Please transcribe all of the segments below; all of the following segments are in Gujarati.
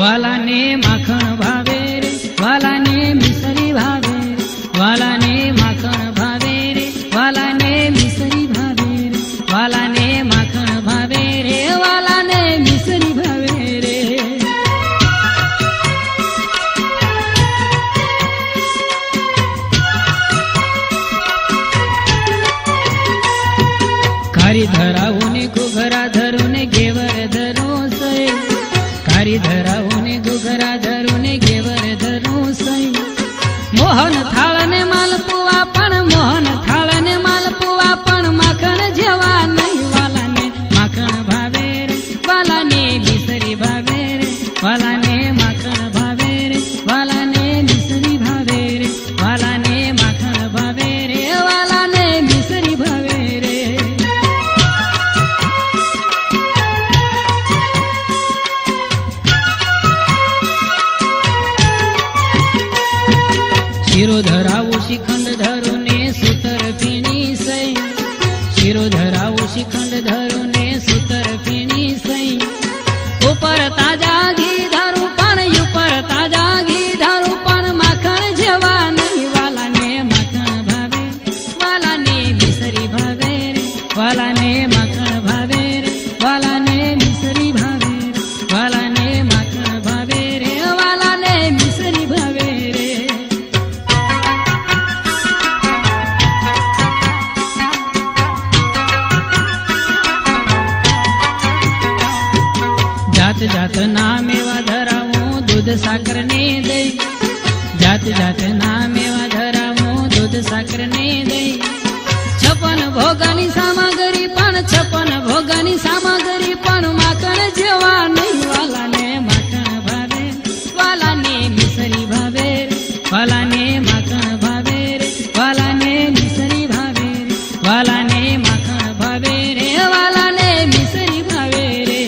વાલા ને માખણ ભાવે રે, વાલા ને મિસરી ભાવે રે, વાલા ને માખણ ભાવે રે, વાલા ને મિસરી ભાવે રે, વાલા ને માખણ ભાવે રે, વાલા ને મિસરી ભાવે રે. કારી ધરાવું ને ઘૂઘરા ધરું ને ઘેવર ધરું સઈ, કારી ધરાવું ને ઘૂઘરા ધરું ને ઘેવર ધરું સઈ. મોહન થાળ ને માલપુઆ પણ, મોહન થાળ ને માલપુઆ પણ માખણ જેવા નહીં. વાલા ને માખણ ભાવે રે, વાલા ને મિસરી ભાવે રે, વાલા ને માખણ ભાવે રે, વાલા ને મિસરી ભાવે રે, વાલા ને માખણ ભાવે રે, વાલા ને મિસરી ભાવે રે. શીરો ધરાવું શ્રીખંડ ધરું ને સૂતર પીણી સઈ, શીરો ધરાવું શ્રીખંડ ધરું ને સૂતર પીણી સઈ. ઉપર તાજા ઘી ધરું પણ, ઉપર તાજા ઘી ધરું પણ માખણ જેવા નહીં. વાલા ને માખણ ભાવે, વાલા ને મિસરી ભાવે રે, વાલા ને માખણ ભાવે રે, વાલા ને મિસરી ભાવે રે, વાલા ને માખણ ભાવે રે, વાલા ને મિસરી ભાવે રે. જાત જાત ના મેવા ધરાવું દૂધ સાકર ને દઈ, જાત જાત ના મેવા ધરાવું દૂધ સાકર ને દઈ. 56 ભોગાની સામગ્રી પણ, 56 ભોગાની સામગ્રી પણ માખણ જેવા નહીં. વાલા ને માખણ ભાવે, વાલા ને મિસરી ભાવે રે, વાલા ને માખણ ભાવે રે, વાલા ને મિસરી ભાવે રે, વાલા ને માખણ ભાવે રે, વાલા ને મિસરી ભાવે રે.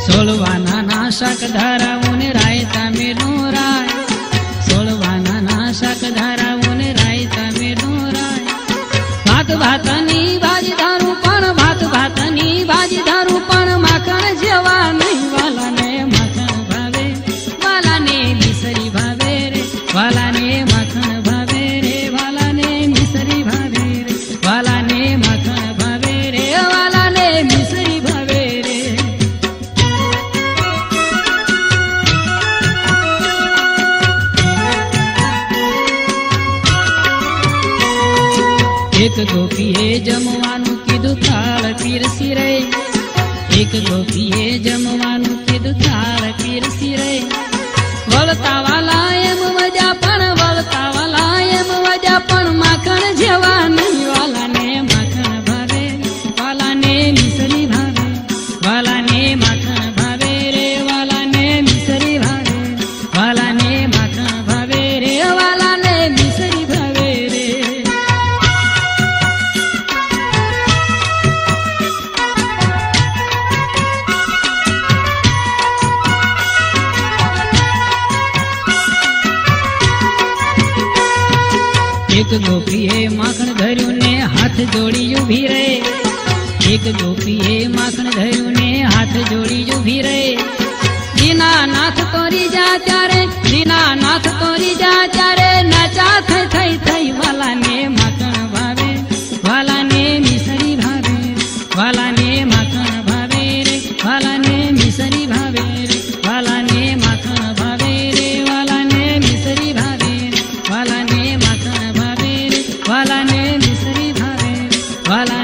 સોલવાના ના શાક ધરાવું ને રાયતા મેનું રાય, સોલવાના ના શાક ધરાવું ને રાયતા મેનું રાય. ભાત ભાતની ભાજી ધારું પણ, ભાત ભાતની ભાજી ધારું પણ માખણ જેવા નહીં. વાલા ને માખણ ભાવે, વાલા ને મિસરી ભાવે રે, વાલા ને માખણ ભાવે રે, વાલા ને મિસરી ભાવે રે, વાલા ને માખણ ભાવે રે, વાલા ને મિસરી ભાવે રે. એક ગોપીએ જમવાનું કીધું થાળ પીરસી રે, એક ગોપીએ જમવાનું કીધું થાળ પીરસી રે. વળતા વાલા એમ વજા પણ, વળતા વાલા એમ વજા પણ માખણ જેવા નહીં. વાલા ને માખણ ભાવે, વાલા ને મિસરી ભાવે, વાલા ને માખણ ભાવે રે, વાલા ને મિસરી ભાવે, વાલા ને માખણ ભાવે રે, વાલા ને મિસરી ભાવે રે. એક ગોપીએ માખણ ધર્યું ને હાથ જોડી ઊભી રહે, એક ગોપીએ માખણ ધર્યું ને હાથ જોડી ઊભી રહે. દીનાનાથ તોરી જા ત્યારે, દીનાનાથ તોરી જા ત્યારે નાચા થઈ થઈ થઈ. વાલા ને માખણ ભાવે, વાલા ને મિસરી ભાવે, વાલા ને માખણ ભાવે રે, વાલા ને મિસરી ભાવે રે, વાલા ને માખણ ભાવે રે, વાલા ને મિસરી ભાવે રે, વાલા ને માખણ ભાવે રે, વાલા ને મિસરી ભાવે રે, વાલા